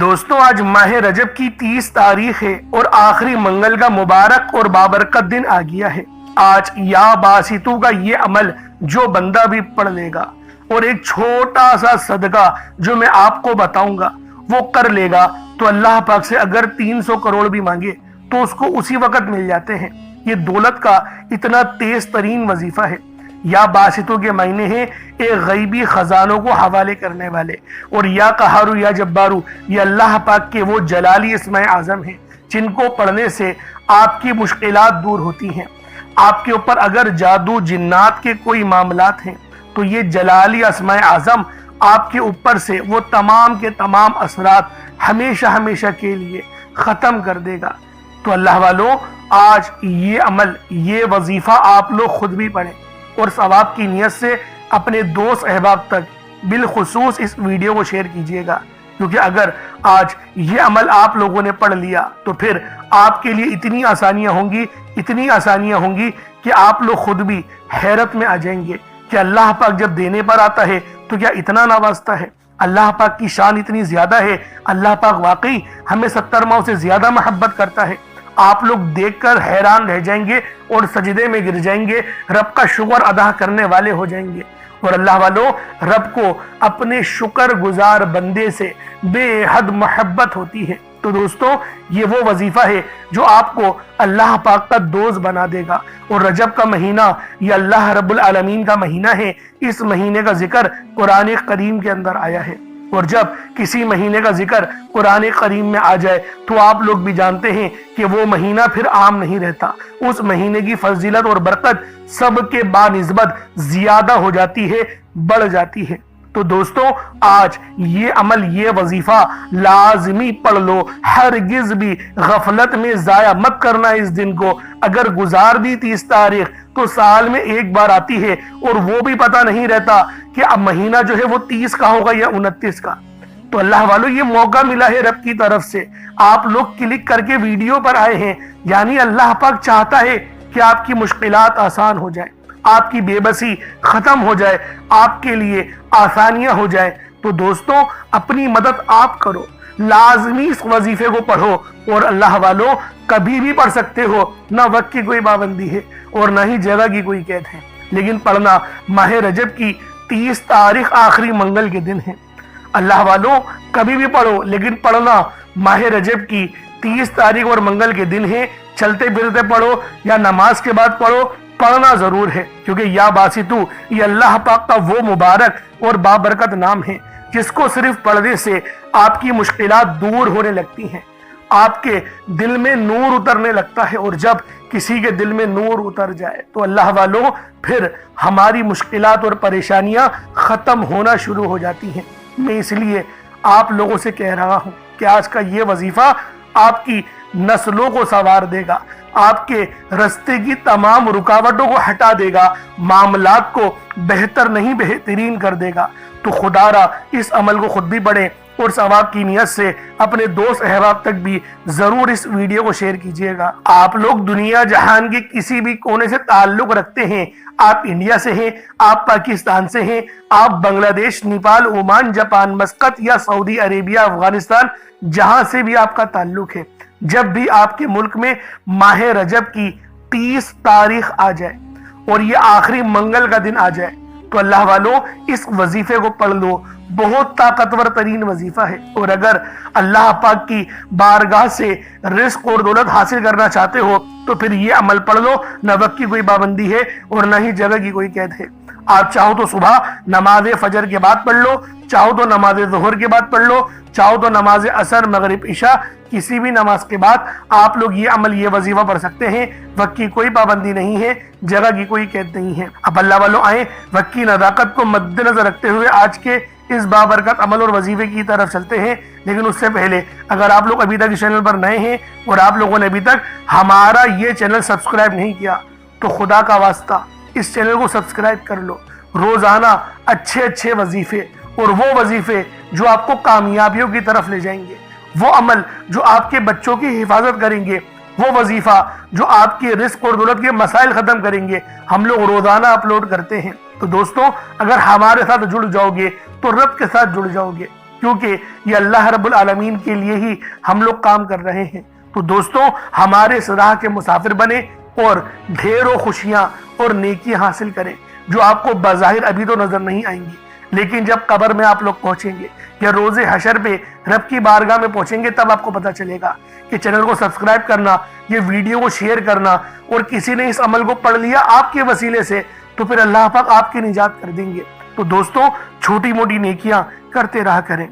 دوستوں آج ماہ رجب کی 30 تاریخ ہے اور آخری منگل کا مبارک اور بابرکت دن آ گیا ہے۔ آج یا باسطو کا یہ عمل جو بندہ بھی پڑھ لے گا اور ایک چھوٹا سا صدقہ جو میں آپ کو بتاؤں گا وہ کر لے گا تو اللہ پاک سے اگر 300 کروڑ بھی مانگے تو اس کو اسی وقت مل جاتے ہیں۔ یہ دولت کا اتنا تیز ترین وظیفہ ہے۔ یا باسطوں کے معنی ہیں ایک غیبی خزانوں کو حوالے کرنے والے، اور یا قہارو یا جبارو یہ اللہ پاک کے وہ جلالی اسماء اعظم ہیں جن کو پڑھنے سے آپ کی مشکلات دور ہوتی ہیں۔ آپ کے اوپر اگر جادو جنات کے کوئی معاملات ہیں تو یہ جلالی اسماء اعظم آپ کے اوپر سے وہ تمام کے تمام اثرات ہمیشہ ہمیشہ کے لیے ختم کر دے گا۔ تو اللہ والوں آج یہ عمل یہ وظیفہ آپ لوگ خود بھی پڑھیں اور ثواب کی نیت سے اپنے دوست احباب تک بالخصوص اس ویڈیو کو شیئر کیجئے گا، کیونکہ اگر آج یہ عمل آپ لوگوں نے پڑھ لیا تو پھر آپ کے لیے اتنی آسانیاں ہوں گی کہ آپ لوگ خود بھی حیرت میں آ جائیں گے کہ اللہ پاک جب دینے پر آتا ہے تو کیا اتنا نوازتا ہے، اللہ پاک کی شان اتنی زیادہ ہے، اللہ پاک واقعی ہمیں 70 ماؤں سے زیادہ محبت کرتا ہے۔ آپ لوگ دیکھ کر حیران رہ جائیں گے اور سجدے میں گر جائیں گے، رب کا شکر ادا کرنے والے ہو جائیں گے۔ اور اللہ والوں رب کو اپنے شکر گزار بندے سے بے حد محبت ہوتی ہے۔ تو دوستوں یہ وہ وظیفہ ہے جو آپ کو اللہ پاک کا دوست بنا دے گا۔ اور رجب کا مہینہ یہ اللہ رب العالمین کا مہینہ ہے۔ اس مہینے کا ذکر قرآن کریم کے اندر آیا ہے، اور جب کسی مہینے کا ذکر قرآن کریم میں آ جائے تو آپ لوگ بھی جانتے ہیں کہ وہ مہینہ پھر عام نہیں رہتا۔ اس مہینے کی فضیلت اور برکت سب کے بانسبت زیادہ ہو جاتی ہے، بڑھ جاتی ہے۔ تو دوستوں آج یہ عمل یہ وظیفہ لازمی پڑھ لو، ہرگز بھی غفلت میں ضائع مت کرنا اس دن کو۔ اگر گزار دی 30 تاریخ تو سال میں ایک بار آتی ہے اور وہ بھی پتہ نہیں رہتا کہ اب مہینہ جو ہے وہ 30 کا ہوگا یا 29 کا۔ تو اللہ والوں یہ موقع ملا ہے رب کی طرف سے، آپ لوگ کلک کر کے ویڈیو پر آئے ہیں، یعنی اللہ پاک چاہتا ہے کہ آپ کی مشکلات آسان ہو جائیں، آپ کی بے بسی ختم ہو جائے، آپ کے لیے آسانیاں ہو جائیں۔ تو دوستوں اپنی مدد آپ کرو، لازمی اس وظیفے کو پڑھو، اور اللہ والوں کبھی بھی پڑھ سکتے ہو، نہ وقت کی کوئی پابندی ہے اور نہ ہی جگہ کی کوئی قید ہے، لیکن پڑھنا ماہ رجب کی 30 تاریخ آخری منگل کے دن ہے۔ اللہ والوں کبھی بھی پڑھو، لیکن پڑھنا ماہ رجب کی 30 تاریخ اور منگل کے دن ہے۔ چلتے پھرتے پڑھو یا نماز کے بعد پڑھو، پڑھنا ضرور ہے، کیونکہ یا باسطو یہ اللہ پاک کا وہ مبارک اور بابرکت نام ہے جس کو صرف پڑھنے سے آپ کی مشکلات دور ہونے لگتی ہیں، آپ کے دل میں نور اترنے لگتا ہے، اور جب کسی کے دل میں نور اتر جائے تو اللہ والوں پھر ہماری مشکلات اور پریشانیاں ختم ہونا شروع ہو جاتی ہیں۔ میں اس لیے آپ لوگوں سے کہہ رہا ہوں کہ آج کا یہ وظیفہ آپ کی نسلوں کو سنوار دے گا، آپ کے رستے کی تمام رکاوٹوں کو ہٹا دے گا، معاملات کو بہتر نہیں بہترین کر دے گا۔ تو خدا را اس عمل کو خود بھی پڑھیں اور ثواب کی نیت سے اپنے دوست احباب تک بھی ضرور اس ویڈیو کو شیئر کیجئے گا۔ آپ لوگ دنیا جہان کے کسی بھی کونے سے تعلق رکھتے ہیں، آپ انڈیا سے ہیں، آپ پاکستان سے ہیں، آپ بنگلہ دیش، نیپال، عمان، جاپان، مسقط یا سعودی عربیہ، افغانستان، جہاں سے بھی آپ کا تعلق ہے، جب بھی آپ کے ملک میں ماہ رجب کی 30 تاریخ آ جائے اور یہ آخری منگل کا دن آ جائے تو اللہ والوں اس وظیفے کو پڑھ لو، بہت طاقتور ترین وظیفہ ہے۔ اور اگر اللہ پاک کی بارگاہ سے رزق اور دولت حاصل کرنا چاہتے ہو تو پھر یہ عمل پڑھ لو، نہ وقت کی کوئی پابندی ہے اور نہ ہی جگہ کی کوئی قید ہے۔ آپ چاہو تو صبح نماز فجر کے بعد پڑھ لو، چاہو تو نماز ظہر کے بعد پڑھ لو، چاہو تو نماز عصر، مغرب، عشاء، کسی بھی نماز کے بعد آپ لوگ یہ عمل یہ وظیفہ پڑھ سکتے ہیں۔ وقت کی کوئی پابندی نہیں ہے، جگہ کی کوئی قید نہیں ہے۔ اب اللہ والوں آئیں وقت کی نزاکت کو مد نظر رکھتے ہوئے آج کے اس بابرکت عمل اور وظیفے کی طرف چلتے ہیں۔ لیکن اس سے پہلے اگر آپ لوگ ابھی تک اس چینل پر نئے ہیں اور آپ لوگوں نے ابھی تک ہمارا یہ چینل سبسکرائب نہیں کیا تو خدا کا واسطہ اس چینل کو سبسکرائب کر لو۔ روزانہ اچھے وظیفے اور وہ وظیفے جو آپ کو کامیابیوں کی طرف لے جائیں گے، وہ عمل جو آپ کے بچوں کی حفاظت کریں گے، وہ وظیفہ جو آپ کے رزق اور دولت کے مسائل ختم کریں گے، ہم لوگ روزانہ اپلوڈ کرتے ہیں۔ تو دوستوں اگر ہمارے ساتھ جڑ جاؤ گے تو رب کے ساتھ جڑ جاؤ گے، کیونکہ یہ اللہ رب العالمین کے لیے ہی ہم لوگ کام کر رہے ہیں۔ تو دوستوں، ہمارے اس راہ کے مسافر بنے اور ڈھیروں خوشیاں اور نیکیاں حاصل کریں جو آپ کو بظاہر ابھی تو نظر نہیں آئیں گی، لیکن جب قبر میں آپ لوگ پہنچیں گے یا روز حشر پہ رب کی بارگاہ میں پہنچیں گے تب آپ کو پتہ چلے گا کہ چینل کو سبسکرائب کرنا، یہ ویڈیو کو شیئر کرنا، اور کسی نے اس عمل کو پڑھ لیا آپ کے وسیلے سے تو پھر اللہ پاک آپ کی نجات کر دیں گے۔ تو دوستوں، چھوٹی موٹی نیکیاں کرتے رہا کریں۔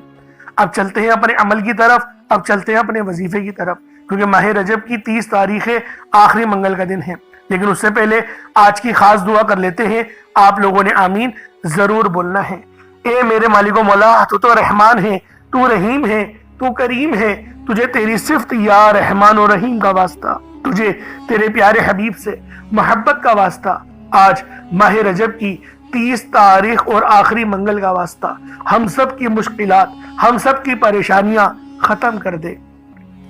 اب چلتے ہیں اپنے عمل کی طرف، اب چلتے ہیں اپنے وظیفے کی طرف، کیونکہ ماہ رجب کی 30 تاریخ آخری منگل کا دن ہے۔ لیکن اس سے پہلے آج کی خاص دعا کر لیتے ہیں۔ آپ لوگوں نے آمین ضرور بولنا ہے۔ اے میرے مالک و مولا، تو رحمان ہے، تو رحیم ہے، تو کریم ہے، تجھے تیری صفت یا رحمان و رحیم کا واسطہ، تجھے تیرے پیارے حبیب سے محبت کا واسطہ، آج ماہ رجب کی 30 تاریخ اور آخری منگل کا واسطہ ہم سب کی مشکلات، ہم سب کی پریشانیاں ختم کر دے،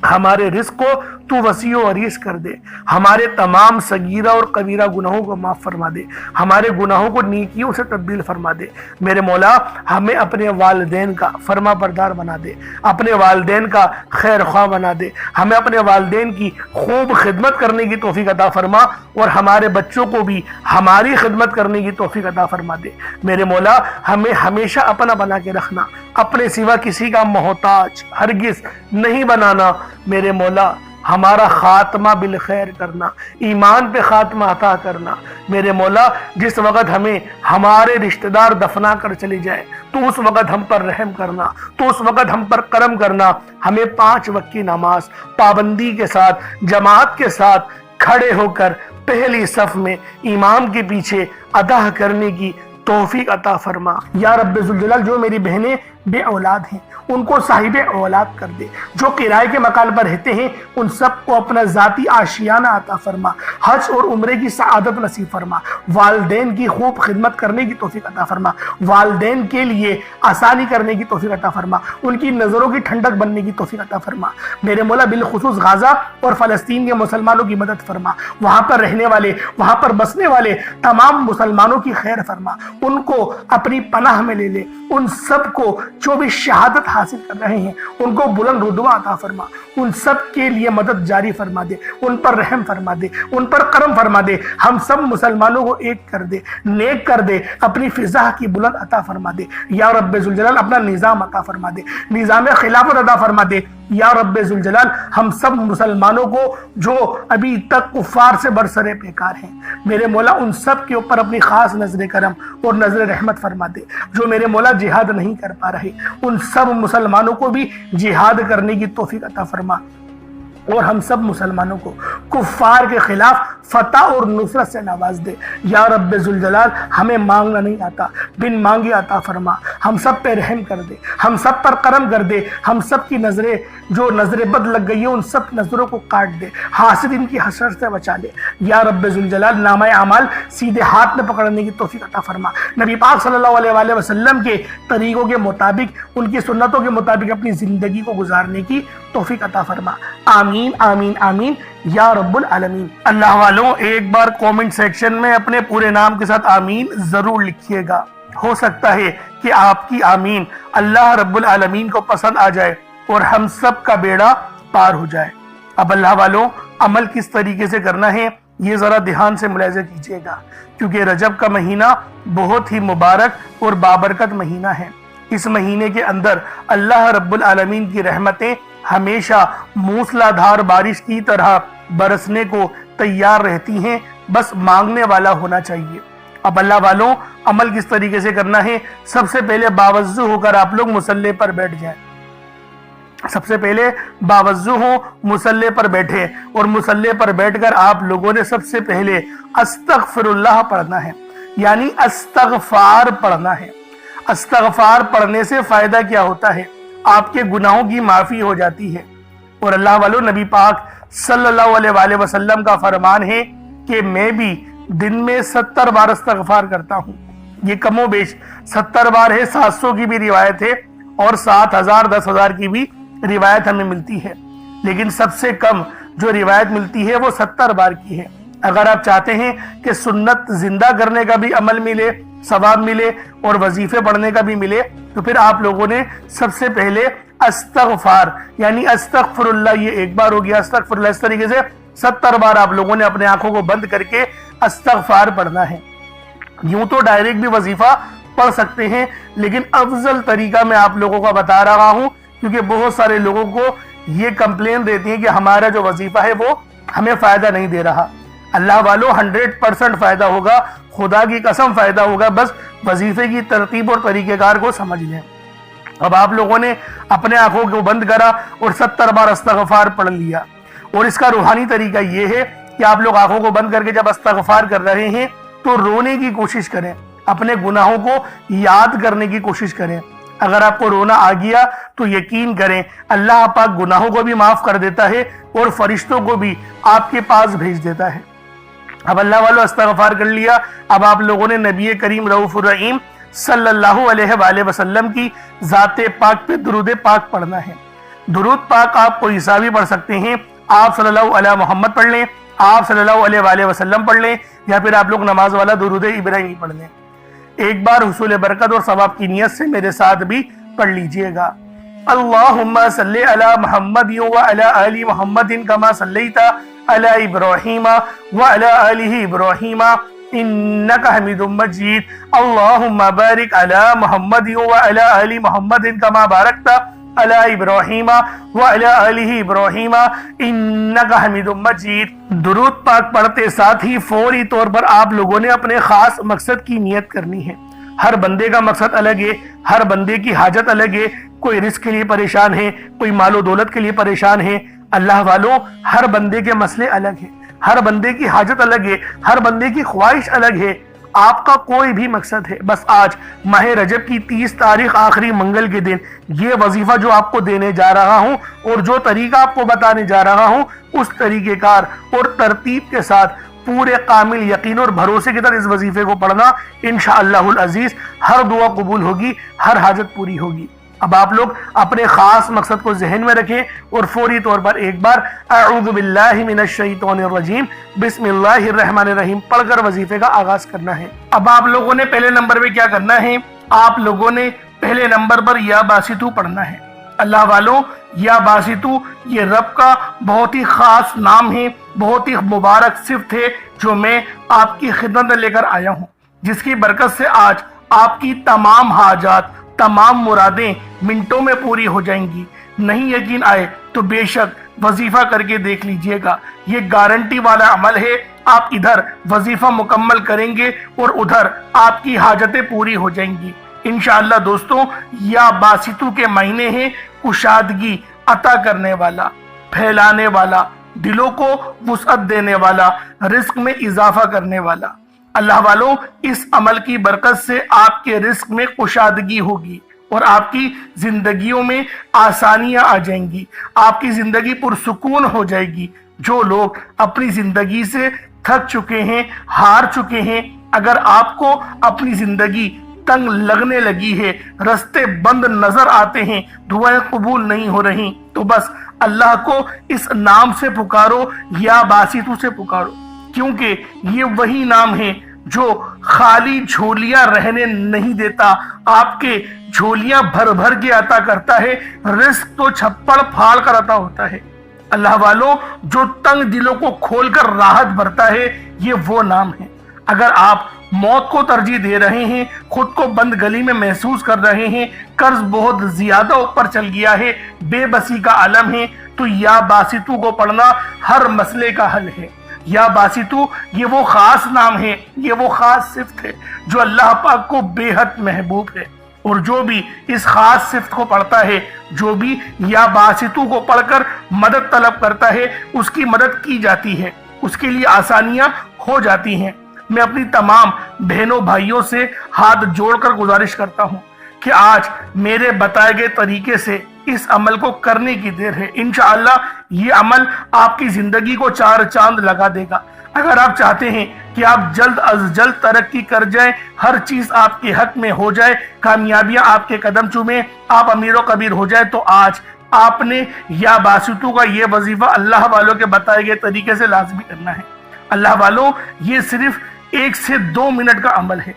ہمارے رزق کو تو وسیع و عریض کر دے، ہمارے تمام صغیرہ اور کبیرہ گناہوں کو معاف فرما دے، ہمارے گناہوں کو نیکیوں سے تبدیل فرما دے۔ میرے مولا، ہمیں اپنے والدین کا فرما بردار بنا دے، اپنے والدین کا خیر خواہ بنا دے، ہمیں اپنے والدین کی خوب خدمت کرنے کی توفیق عطا فرما، اور ہمارے بچوں کو بھی ہماری خدمت کرنے کی توفیق عطا فرما دے۔ میرے مولا، ہمیں ہمیشہ اپنا بنا کے رکھنا، اپنے سوا کسی کا محتاج ہرگز نہیں بنانا۔ میرے مولا، ہمارا خاتمہ بالخیر کرنا، ایمان پہ خاتمہ عطا کرنا۔ میرے مولا، جس وقت ہمیں ہمارے رشتہ دار دفنا کر چلی جائے تو اس وقت ہم پر رحم کرنا، تو اس وقت ہم پر کرم کرنا، ہمیں 5 وقت کی نماز پابندی کے ساتھ، جماعت کے ساتھ کھڑے ہو کر پہلی صف میں امام کے پیچھے ادا کرنے کی توفیق عطا فرما۔ یا رب ذوالجلال، جو میری بہنیں بے اولاد ہیں ان کو صاحب اولاد کر دے، جو کرائے کے مکان پر رہتے ہیں ان سب کو اپنا ذاتی آشیانہ عطا فرما، حج اور عمرے کی سعادت نصیب فرما، والدین کی خوب خدمت کرنے کی توفیق عطا فرما، والدین کے لیے آسانی کرنے کی توفیق عطا فرما، ان کی نظروں کی ٹھنڈک بننے کی توفیق عطا فرما۔ میرے مولا، بالخصوص غزہ اور فلسطین کے مسلمانوں کی مدد فرما، وہاں پر رہنے والے، وہاں پر بسنے والے تمام مسلمانوں کی خیر فرما، ان کو اپنی پناہ میں لے لے، ان سب کو جو بھی شہادت حاصل کر رہے ہیں ان کو بلند رتبہ عطا فرما، ان سب کے لیے مدد جاری فرما دے، ان پر رحم فرما دے، ان پر کرم فرما دے، ہم سب مسلمانوں کو ایک کر دے، نیک کر دے، اپنی فضا کی بلند عطا فرما دے۔ یا رب ذوالجلال، اپنا نظام عطا فرما دے، نظام خلافت عطا فرما دے۔ یا رب ذوالجلال، ہم سب مسلمانوں کو جو ابھی تک کفار سے برسرے پیکار ہیں، میرے مولا ان سب کے اوپر اپنی خاص نظر کرم اور نظر رحمت فرما دے۔ جو میرے مولا جہاد نہیں کر پا رہے ان سب مسلمانوں کو بھی جہاد کرنے کی توفیق عطا فرما، اور ہم سب مسلمانوں کو کفار کے خلاف فتح اور نصرت سے نواز دے۔ یا رب ذوالجلال، ہمیں مانگنا نہیں آتا، بن مانگے عطا فرما، ہم سب پہ رحم کر دے، ہم سب پر کرم کر دے، ہم سب کی نظریں جو نظر بد لگ گئی ہیں ان سب نظروں کو کاٹ دے، حاسد ان کی حسرت سے بچا لے۔ یا رب ذوالجلال، نامہ اعمال سیدھے ہاتھ میں پکڑنے کی توفیق عطا فرما، نبی پاک صلی اللہ علیہ وآلہ وسلم کے طریقوں کے مطابق، ان کی سنتوں کے مطابق اپنی زندگی کو گزارنے کی توفیق عطا فرما۔ آمین آمین آمین یا رب العالمین۔ اللہ والوں، ایک بار کومنٹ سیکشن میں اپنے پورے نام کے ساتھ آمین ضرور لکھیے گا، ہو سکتا ہے کہ آپ کی آمین اللہ رب العالمین کو پسند آ جائے اور ہم سب کا بیڑا پار ہو جائے۔ اب اللہ والوں، عمل کس طریقے سے کرنا ہے یہ ذرا دھیان سے ملاحظہ کیجیے گا، کیونکہ رجب کا مہینہ بہت ہی مبارک اور بابرکت مہینہ ہے۔ اس مہینے کے اندر اللہ رب العالمین کی رحمتیں ہمیشہ موسلا دھار بارش کی طرح برسنے کو تیار رہتی ہیں، بس مانگنے والا ہونا چاہیے۔ اب اللہ والوں، عمل کس طریقے سے کرنا ہے؟ سب سے پہلے باوضو ہو کر آپ لوگ مصلی پر بیٹھ جائیں، سب سے پہلے باوضو ہو، مصلی پر بیٹھے، اور مصلی پر بیٹھ کر آپ لوگوں نے سب سے پہلے استغفر اللہ پڑھنا ہے، یعنی استغفار پڑھنا ہے۔ استغفار پڑھنے سے فائدہ کیا ہوتا ہے؟ آپ کے گناہوں کی معافی ہو جاتی ہے، اور اللہ والوں، نبی پاک صلی اللہ علیہ وآلہ وسلم کا فرمان ہے کہ میں بھی دن میں 70 بار استغفار کرتا ہوں۔ یہ کم و بیش 70 بار ہے، 700 کی بھی روایت ہے اور 7000 10,000 کی بھی روایت ہمیں ملتی ہے، لیکن سب سے کم جو روایت ملتی ہے وہ 70 بار کی ہے۔ اگر آپ چاہتے ہیں کہ سنت زندہ کرنے کا بھی عمل ملے، ثواب ملے اور وظیفے پڑھنے کا بھی ملے، تو پھر آپ لوگوں نے سب سے پہلے استغفار یعنی استغفر اللہ، یہ ایک بار ہو گیا استغفر اللہ، اس طریقے سے 70 بار آپ لوگوں نے اپنے آنکھوں کو بند کر کے استغفار پڑھنا ہے۔ یوں تو ڈائریکٹ بھی وظیفہ پڑھ سکتے ہیں، لیکن افضل طریقہ میں آپ لوگوں کو بتا رہا ہوں، کیونکہ بہت سارے لوگوں کو یہ کمپلین دیتی ہیں کہ ہمارا جو وظیفہ ہے وہ ہمیں فائدہ نہیں دے رہا۔ اللہ والو 100% فائدہ ہوگا، خدا کی قسم فائدہ ہوگا، بس وظیفے کی ترتیب اور طریقہ کار کو سمجھ لیں۔ اب آپ لوگوں نے اپنے آنکھوں کو بند کرا اور 70 بار استغفار پڑھ لیا، اور اس کا روحانی طریقہ یہ ہے کہ آپ لوگ آنکھوں کو بند کر کے جب استغفار کر رہے ہیں تو رونے کی کوشش کریں، اپنے گناہوں کو یاد کرنے کی کوشش کریں۔ اگر آپ کو رونا آ گیا تو یقین کریں اللہ پاک گناہوں کو بھی معاف کر دیتا ہے اور فرشتوں کو بھی آپ کے پاس بھیج دیتا ہے۔ اب اللہ والو استغفار کر لیا، اب آپ لوگوں نے نبی کریم رؤوف الرحیم صلی اللہ علیہ وآلہ وسلم کی ذات پاک پہ درود پاک پڑھنا ہے۔ درود پاک آپ کوئی سا بھی پڑھ سکتے ہیں، آپ صلی اللہ علیہ محمد پڑھ لیں، آپ صلی اللہ علیہ وآلہ وسلم پڑھ لیں، یا پھر آپ لوگ نماز والا درود ابراہیمی پڑھ لیں۔ ایک بار حصول برکت اور ثواب کی نیت سے میرے ساتھ بھی پڑھ لیجئے گا۔ اللہم صلی علی محمد وعلی آل محمد کما صلیت علی ابراہیم وعلی آل ابراہیم انک حمید مجید۔ اللہم بارک علی محمد وعلی آل محمد کما بارکت علی ابراہیم وعلی آل ابراہیم انک حمید مجید۔ درود پاک پڑھتے ساتھ ہی فوری طور پر آپ لوگوں نے اپنے خاص مقصد کی نیت کرنی ہے۔ ہر بندے کا مقصد الگ ہے، ہر بندے کی حاجت الگ ہے، کوئی رزق کے لیے پریشان ہے، کوئی مال و دولت کے لیے پریشان ہے۔ اللہ والوں ہر بندے کے مسئلے الگ ہیں، ہر بندے کی حاجت الگ ہے، ہر بندے کی خواہش الگ ہے۔ آپ کا کوئی بھی مقصد ہے، بس آج ماہ رجب کی 30 تاریخ آخری منگل کے دن یہ وظیفہ جو آپ کو دینے جا رہا ہوں اور جو طریقہ آپ کو بتانے جا رہا ہوں، اس طریقہ کار اور ترتیب کے ساتھ پورے کامل یقین اور بھروسے کے ساتھ اس وظیفے کو پڑھنا، انشاءاللہ العزیز ہر دعا قبول ہوگی، ہر حاجت پوری ہوگی۔ اب آپ لوگ اپنے خاص مقصد کو ذہن میں رکھیں اور فوری طور پر ایک بار اعوذ باللہ من الشیطان الرجیم بسم اللہ الرحمن الرحیم پڑھ کر وظیفے کا آغاز کرنا ہے۔ اب آپ لوگوں نے پہلے نمبر پہ کیا کرنا ہے، آپ لوگوں نے پہلے نمبر پر یا باسطو پڑھنا ہے۔ اللہ والوں یا باسطو یہ رب کا بہت ہی خاص نام ہے، بہت ہی مبارک صفت ہے جو میں آپ کی خدمت میں لے کر آیا ہوں، جس کی برکت سے آج آپ کی تمام حاجات، تمام مرادیں منٹوں میں پوری ہو جائیں گی۔ نہیں یقین آئے تو بے شک وظیفہ کر کے دیکھ لیجئے گا، یہ گارنٹی والا عمل ہے۔ آپ ادھر وظیفہ مکمل کریں گے اور ادھر آپ کی حاجتیں پوری ہو جائیں گی انشاءاللہ۔ دوستوں یا باسطو کے مہینے ہیں کشادگی عطا کرنے والا، پھیلانے والا، دلوں کو وسعت دینے والا، رزق میں اضافہ کرنے والا۔ اللہ والوں اس عمل کی برکت سے آپ کے رزق میں کشادگی ہوگی اور آپ کی زندگیوں میں آسانیاں آ جائیں گی، آپ کی زندگی پرسکون ہو جائے گی۔ جو لوگ اپنی زندگی سے تھک چکے ہیں، ہار چکے ہیں، اگر آپ کو اپنی زندگی تنگ لگنے لگی ہے، رستے بند نظر آتے ہیں، دعائیں قبول نہیں ہو رہی، تو بس اللہ کو اس نام سے پکارو، یا باسطو سے پکارو، کیونکہ یہ وہی نام ہے جو خالی جھولیاں رہنے نہیں دیتا، آپ کے جھولیاں بھر بھر کے عطا کرتا ہے، رزق تو چھپڑ پھاڑ کر عطا ہوتا ہے۔ اللہ والوں جو تنگ دلوں کو کھول کر راحت بھرتا ہے، یہ وہ نام ہے۔ اگر آپ موت کو ترجیح دے رہے ہیں، خود کو بند گلی میں محسوس کر رہے ہیں، قرض بہت زیادہ اوپر چل گیا ہے، بے بسی کا عالم ہے، تو یا باسطو کو پڑھنا ہر مسئلے کا حل ہے۔ یا باسطو یہ وہ خاص نام ہے، یہ وہ خاص صفت ہے جو اللہ پاک کو بے حد محبوب ہے، اور جو بھی اس خاص صفت کو پڑھتا ہے، جو بھی یا باسطو کو پڑھ کر مدد طلب کرتا ہے، اس کی مدد کی جاتی ہے، اس کے لیے آسانیاں ہو جاتی ہیں۔ میں اپنی تمام بہنوں بھائیوں سے ہاتھ جوڑ کر گزارش کرتا ہوں کہ آج میرے بتائے گئے طریقے سے اس عمل کو کرنے کی دیر ہے۔ انشاءاللہ یہ عمل آپ کی زندگی کو چار چاند لگا دے گا۔ اگر آپ چاہتے ہیں کہ آپ جلد از جلد ترقی کر جائیں، ہر چیز آپ کے حق میں ہو جائے، کامیابیاں آپ کے قدم چومیں، آپ امیر و کبیر ہو جائے، تو آج آپ نے یا باسطو کا یہ وظیفہ اللہ والوں کے بتائے گئے طریقے سے لازمی کرنا ہے۔ اللہ والوں، یہ صرف 1 سے 2 منٹ کا عمل ہے،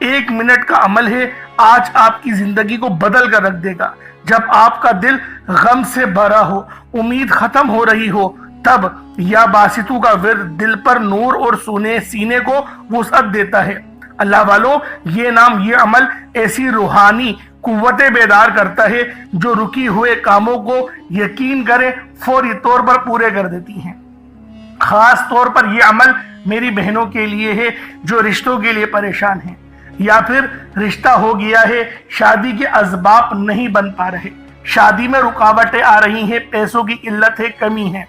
1 منٹ کا عمل ہے، آج آپ کی زندگی کو بدل کر رکھ دے گا۔ جب آپ کا دل غم سے بھرا ہو، امید ختم ہو رہی ہو، تب یا باسطو کا ورد دل پر نور اور سینے کو وسعت دیتا ہے۔ اللہ والوں، یہ نام، یہ عمل ایسی روحانی قوتیں بیدار کرتا ہے جو رکی ہوئے کاموں کو یقین کرے فوری طور پر پورے کر دیتی ہیں۔ خاص طور پر یہ عمل میری بہنوں کے لیے ہے جو رشتوں کے لیے پریشان ہیں، یا پھر رشتہ ہو گیا ہے، شادی کے اسباب نہیں بن پا رہے، شادی میں رکاوٹیں آ رہی ہیں، پیسوں کی قلت ہے، کمی ہے،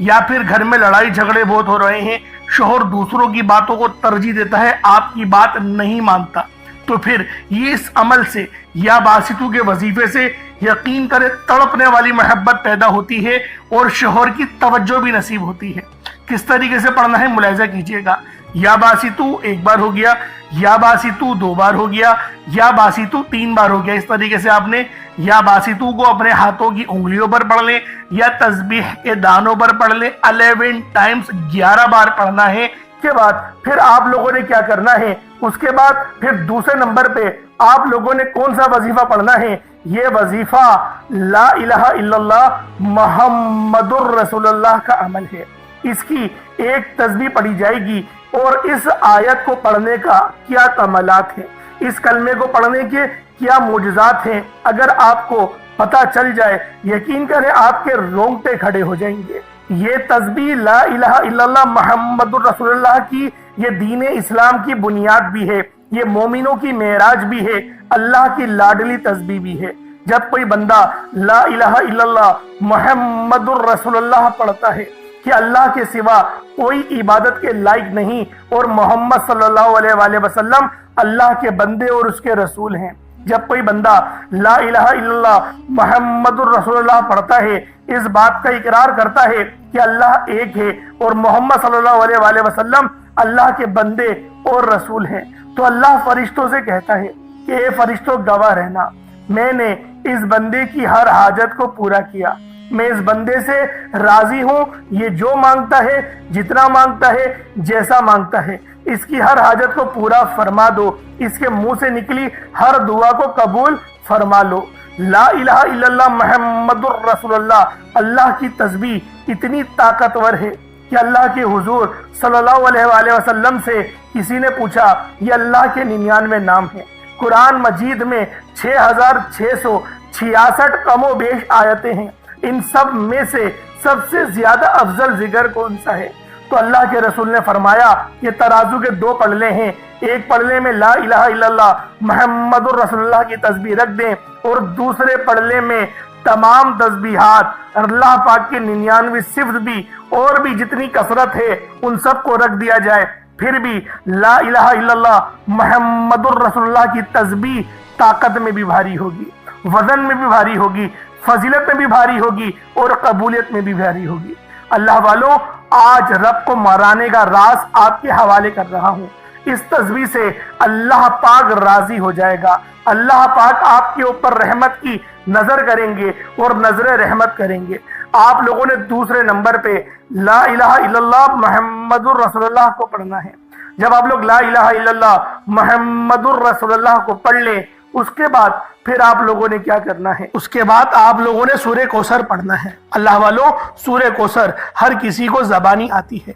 یا پھر گھر میں لڑائی جھگڑے بہت ہو رہے ہیں، شوہر دوسروں کی باتوں کو ترجیح دیتا ہے، آپ کی بات نہیں مانتا، تو پھر یہ اس عمل سے یا باسطو کے وظیفے سے یقین کرے تڑپنے والی محبت پیدا ہوتی ہے اور شوہر کی توجہ بھی نصیب ہوتی ہے۔ کس طریقے سے پڑھنا ہے ملاحظہ کیجئے گا۔ یا باسطو 1 بار ہو گیا، یا باسطو 2 بار ہو گیا، یا باسطو 3 بار ہو گیا۔ اس طریقے سے آپ نے یا باسطو کو اپنے ہاتھوں کی انگلیوں پر پڑھ لیں یا تسبیح کے دانوں پر پڑھ لیں، 11 ٹائمز 11 بار پڑھنا ہے۔ کے بعد پھر آپ لوگوں نے کیا کرنا ہے، اس کے بعد پھر دوسرے نمبر پہ آپ لوگوں نے کون سا وظیفہ پڑھنا ہے؟ یہ وظیفہ لا الہ الا اللہ محمد الرسول اللہ کا عمل ہے۔ اس کی ایک تسبیح پڑھی جائے گی، اور اس آیت کو پڑھنے کا کیا کمالات ہیں، اس کلمے کو پڑھنے کے کیا معجزات ہیں، اگر آپ کو پتہ چل جائے، یقین کریں آپ کے رونگٹے کھڑے ہو جائیں گے۔ یہ تسبیح لا الہ الا اللہ محمد الرسول اللہ کی، یہ دین اسلام کی بنیاد بھی ہے، یہ مومنوں کی معراج بھی ہے، اللہ کی لاڈلی تسبیح بھی ہے۔ جب کوئی بندہ لا الہ الا اللہ محمد الرسول اللہ پڑھتا ہے کہ اللہ کے سوا کوئی عبادت کے لائق نہیں، اور محمد صلی اللہ علیہ وآلہ وسلم اللہ کے بندے اور اس کے رسول ہیں، جب کوئی بندہ لا الہ الا اللہ محمد الرسول اللہ پڑھتا ہے، اس بات کا اقرار کرتا ہے کہ اللہ ایک ہے اور محمد صلی اللہ علیہ وآلہ وسلم اللہ کے بندے اور رسول ہیں، تو اللہ فرشتوں سے کہتا ہے کہ اے فرشتوں گواہ رہنا، میں نے اس بندے کی ہر حاجت کو پورا کیا، میں اس بندے سے راضی ہوں، یہ جو مانگتا ہے، جتنا مانگتا ہے، جیسا مانگتا ہے، اس کی ہر حاجت کو پورا فرما دو، اس کے منہ سے نکلی ہر دعا کو قبول فرما لو۔ لا الہ الا اللہ محمد الرسول اللہ، اللہ کی تسبیح اتنی طاقتور ہے کہ اللہ کے حضور صلی اللہ علیہ وآلہ وسلم سے کسی نے پوچھا، یہ اللہ کے 99 نام ہیں، قرآن مجید میں 6666 کم و بیش آیتیں ہیں، ان سب میں سے سب سے زیادہ افضل ذکر کون سا ہے؟ تو اللہ کے رسول نے فرمایا کہ ترازو کے 2 پلڑے ہیں، ایک پلڑے میں لا الہ الا اللہ محمد الرسول اللہ کی تسبیح رکھ دیں، اور دوسرے پلڑے میں تمام تسبیحات اللہ پاک کے 99 صفت بھی اور بھی جتنی کثرت ہے ان سب کو رکھ دیا جائے، پھر بھی لا الہ الا اللہ محمد الرسول اللہ کی تسبیح طاقت میں بھی بھاری ہوگی، وزن میں بھی بھاری ہوگی، فضیلت میں بھی بھاری ہوگی، اور قبولیت میں بھی بھاری ہوگی۔ اللہ والوں، آج رب کو مرانے کا راز آپ کے حوالے کر رہا ہوں۔ اس تسبیح سے اللہ پاک راضی ہو جائے گا، اللہ پاک آپ کے اوپر رحمت کی نظر کریں گے اور نظر رحمت کریں گے۔ آپ لوگوں نے دوسرے نمبر پہ لا الہ الا اللہ محمد الرسول اللہ کو پڑھنا ہے۔ جب آپ لوگ لا الہ الا اللہ محمد الرسول اللہ کو پڑھ لیں، اس کے بعد پھر آپ لوگوں نے کیا کرنا ہے؟ اس کے بعد آپ لوگوں نے سورہ کوثر پڑھنا ہے۔ اللہ والوں، سورہ کوثر ہر کسی کو زبانی آتی ہے۔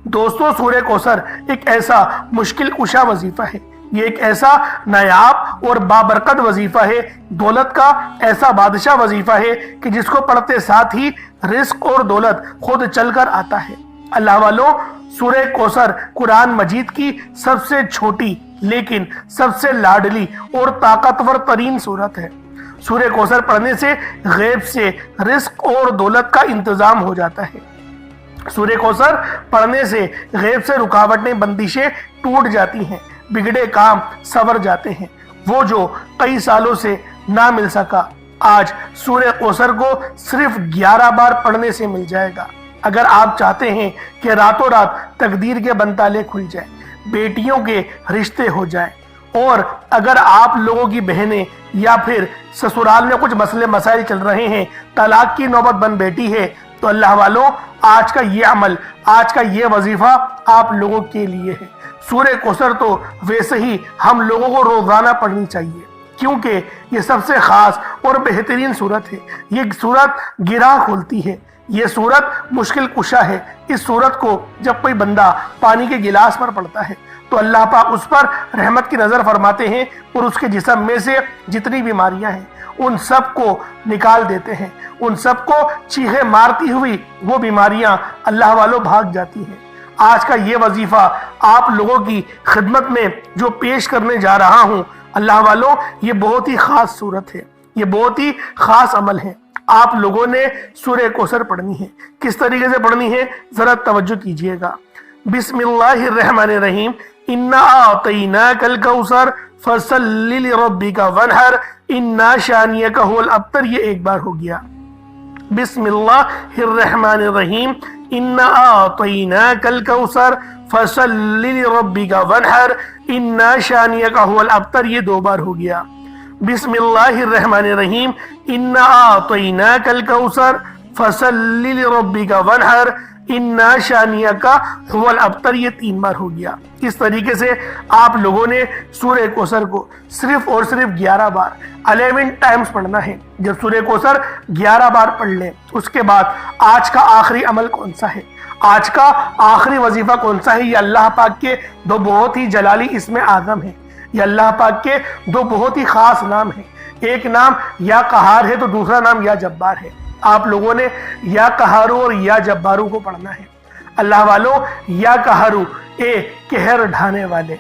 دوستو، سورہ کوثر ایک ایسا مشکل کشا وظیفہ ہے، یہ ایک ایسا نایاب اور بابرکت وظیفہ ہے، دولت کا ایسا بادشاہ وظیفہ ہے کہ جس کو پڑھتے ساتھ ہی رزق اور دولت خود چل کر آتا ہے۔ اللہ والوں، سورہ کوثر قرآن مجید کی سب سے چھوٹی لیکن سب سے لاڈلی اور طاقتور ترین سورت ہے۔ سورہ کوثر پڑھنے سے غیب سے رزق اور دولت کا انتظام ہو جاتا ہے۔ سورہ کوثر پڑھنے سے غیب سے رکاوٹیں، بندشیں ٹوٹ جاتی ہیں، بگڑے کام سنور جاتے ہیں۔ وہ جو کئی سالوں سے نہ مل سکا، آج سورہ کوثر کو صرف 11 بار پڑھنے سے مل جائے گا۔ اگر آپ چاہتے ہیں کہ راتوں رات تقدیر کے بنتالے کھل جائیں، بیٹیوں کے رشتے ہو جائیں، اور اگر آپ لوگوں کی بہنیں یا پھر سسرال میں کچھ مسئلے مسائل چل رہے ہیں، طلاق کی نوبت بن بیٹھی ہے، تو اللہ والوں آج کا یہ عمل، آج کا یہ وظیفہ آپ لوگوں کے لیے ہے۔ سورہ کوثر تو ویسے ہی ہم لوگوں کو روزانہ پڑھنی چاہیے، کیونکہ یہ سب سے خاص اور بہترین سورت ہے۔ یہ سورت گراہ کھولتی ہے، یہ سورت مشکل کشا ہے۔ اس سورت کو جب کوئی بندہ پانی کے گلاس پر پڑھتا ہے تو اللہ پاک اس پر رحمت کی نظر فرماتے ہیں اور اس کے جسم میں سے جتنی بیماریاں ہیں ان سب کو نکال دیتے ہیں، ان سب کو چیخیں مارتی ہوئی وہ بیماریاں اللہ والوں بھاگ جاتی ہیں۔ آج کا یہ وظیفہ آپ لوگوں کی خدمت میں جو پیش کرنے جا رہا ہوں اللہ والوں، یہ بہت ہی خاص صورت ہے، یہ بہت ہی خاص عمل ہے۔ آپ لوگوں نے سورہ کوثر پڑھنی ہے۔ کس طریقے سے پڑھنی ہے ذرا توجہ کیجئے گا۔ بسم اللہ الرحمن الرحیم، انا اعطیناک الکوثر فصلی لربک وانحر انا شانیک هو الابتر۔ یہ ایک بار ہو گیا۔ بسم اللہ الرحمن الرحیم، انا اعطیناک الکوثر فصلی لربک وانحر انا شانیک هو الابتر۔ یہ دو بار ہو گیا۔ بسم اللہ الرحمن الرحیم، انا اعطیناک الکوثر فصلی لربک وانحر انا شانیک هو الابتر۔ یہ تین بار ہو گیا۔ اس طریقے سے آپ لوگوں نے سورہ کوثر کو صرف اور صرف 11 بار 11 ٹائمز پڑھنا ہے۔ جب سورہ کوثر 11 بار پڑھ لیں اس کے بعد آج کا آخری عمل کون سا ہے، آج کا آخری وظیفہ کون سا ہے، یہ اللہ پاک کے دو بہت ہی جلالی اسم اعظم ہیں، یہ اللہ پاک کے دو بہت ہی خاص نام ہیں۔ ایک نام یا قہار ہے تو دوسرا نام یا جبار ہے۔ آپ لوگوں نے یا قہارو اور یا جبارو کو پڑھنا ہے۔ اللہ والوں یا قہارو اے قہر ڈھانے والے،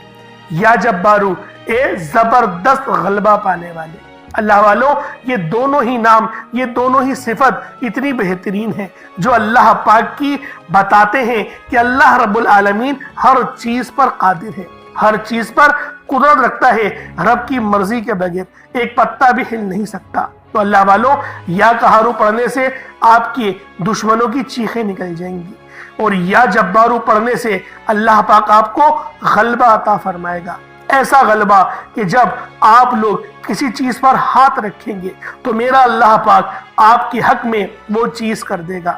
یا جبارو اے زبردست غلبہ پانے والے۔ اللہ والوں یہ دونوں ہی نام، یہ دونوں ہی صفت اتنی بہترین ہیں جو اللہ پاک کی بتاتے ہیں کہ اللہ رب العالمین ہر چیز پر قادر ہے، ہر چیز پر قدرت رکھتا ہے، رب کی مرضی کے بغیر ایک پتا بھی ہل نہیں سکتا۔ تو اللہ والوں یا قہارو پڑھنے سے آپ کے دشمنوں کی چیخیں نکل جائیں گی، اور یا جبارو پڑھنے سے اللہ پاک آپ کو غلبہ عطا فرمائے گا، ایسا غلبہ کہ جب آپ لوگ کسی چیز پر ہاتھ رکھیں گے تو میرا اللہ پاک آپ کے حق میں وہ چیز کر دے گا۔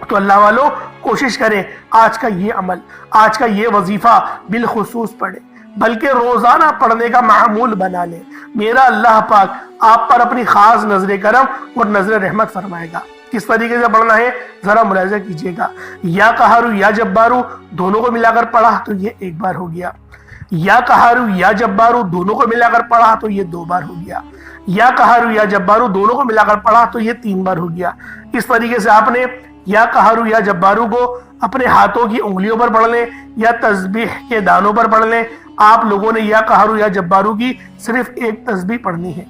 تو اللہ والوں کوشش کریں آج کا یہ عمل، آج کا یہ وظیفہ بالخصوص پڑھیں، بلکہ روزانہ پڑھنے کا معمول بنا لیں۔ میرا اللہ پاک آپ پر اپنی خاص نظر کرم اور نظر رحمت فرمائے گا۔ کس طریقے سے پڑھنا ہے ذرا ملاحظہ کیجئے گا۔ یا قہارو یا جبارو دونوں کو ملا کر پڑھا تو یہ ایک بار ہو گیا۔ یا قہارو یا جبارو دونوں کو ملا کر پڑھا تو یہ دو بار ہو گیا۔ یا قہارو یا جبارو دونوں کو ملا کر پڑھا تو یہ تین بار ہو گیا۔ اس طریقے سے آپ نے یا قہارو یا جبارو کو اپنے ہاتھوں کی انگلیوں پر پڑھ لیں یا تسبیح کے دانوں پر پڑھ لیں۔ آپ لوگوں نے یا قہارو یا جبارو کی صرف ایک تسبیح پڑھنی ہے۔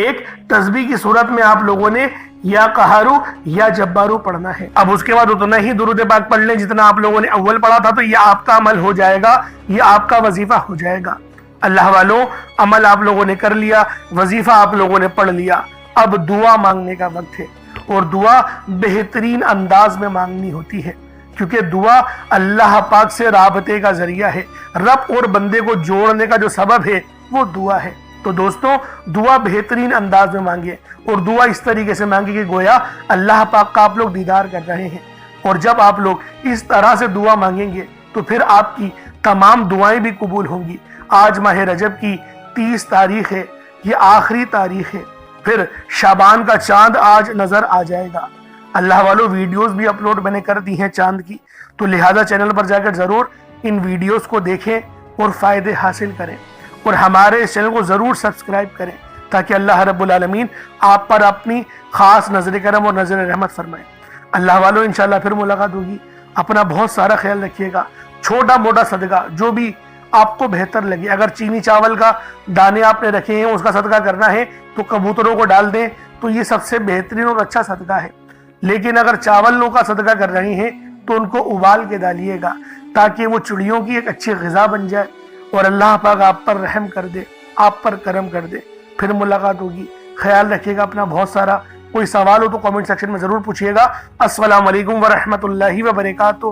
ایک تسبیح کی صورت میں آپ لوگوں نے یا قہارو یا جبارو پڑھنا ہے۔ اب اس کے بعد اتنا ہی درود پاک پڑھ لیں جتنا آپ لوگوں نے اول پڑھا تھا، تو یہ آپ کا عمل ہو جائے گا، یہ آپ کا وظیفہ ہو جائے گا۔ اللہ والوں عمل آپ لوگوں نے کر لیا، وظیفہ آپ لوگوں نے پڑھ لیا، اب دعا مانگنے کا وقت ہے، اور دعا بہترین انداز میں مانگنی ہوتی ہے، کیونکہ دعا اللہ پاک سے رابطے کا ذریعہ ہے، رب اور بندے کو جوڑنے کا جو سبب ہے وہ دعا ہے۔ تو دوستوں دعا بہترین انداز میں مانگے، اور دعا اس طریقے سے مانگے کہ گویا اللہ پاک کا آپ لوگ دیدار کر رہے ہیں، اور جب آپ لوگ اس طرح سے دعا مانگیں گے تو پھر آپ کی تمام دعائیں بھی قبول ہوں گی۔ آج ماہ رجب کی 30 تاریخ ہے، یہ آخری تاریخ ہے، پھر شعبان کا چاند آج نظر آ جائے گا۔ اللہ والوں ویڈیوز بھی اپلوڈ میں نے کر دی ہیں چاند کی، تو لہذا چینل پر جا کر ضرور ان ویڈیوز کو دیکھیں اور فائدے حاصل کریں، اور ہمارے اس چینل کو ضرور سبسکرائب کریں تاکہ اللہ رب العالمین آپ پر اپنی خاص نظر کرم اور نظر رحمت فرمائے۔ اللہ والوں انشاءاللہ پھر ملاقات ہوگی۔ اپنا بہت سارا خیال رکھیے گا۔ چھوٹا موٹا صدقہ جو بھی آپ کو بہتر لگے، اگر چینی چاول کا دانے آپ نے رکھے ہیں اس کا صدقہ کرنا ہے تو کبوتروں کو ڈال دیں، تو یہ سب سے بہترین اور اچھا صدقہ ہے۔ لیکن اگر چاولوں کا صدقہ کر رہے ہیں تو ان کو ابال کے ڈالیے گا تاکہ وہ چڑیوں کی ایک اچھی غذا بن جائے، اور اللہ پاک آپ پر رحم کر دے، آپ پر کرم کر دے۔ پھر ملاقات ہوگی۔ خیال رکھیے گا اپنا بہت سارا۔ کوئی سوال ہو تو کامنٹ سیکشن میں ضرور پوچھیے گا۔ السلام علیکم ورحمۃ اللہ وبرکاتہ۔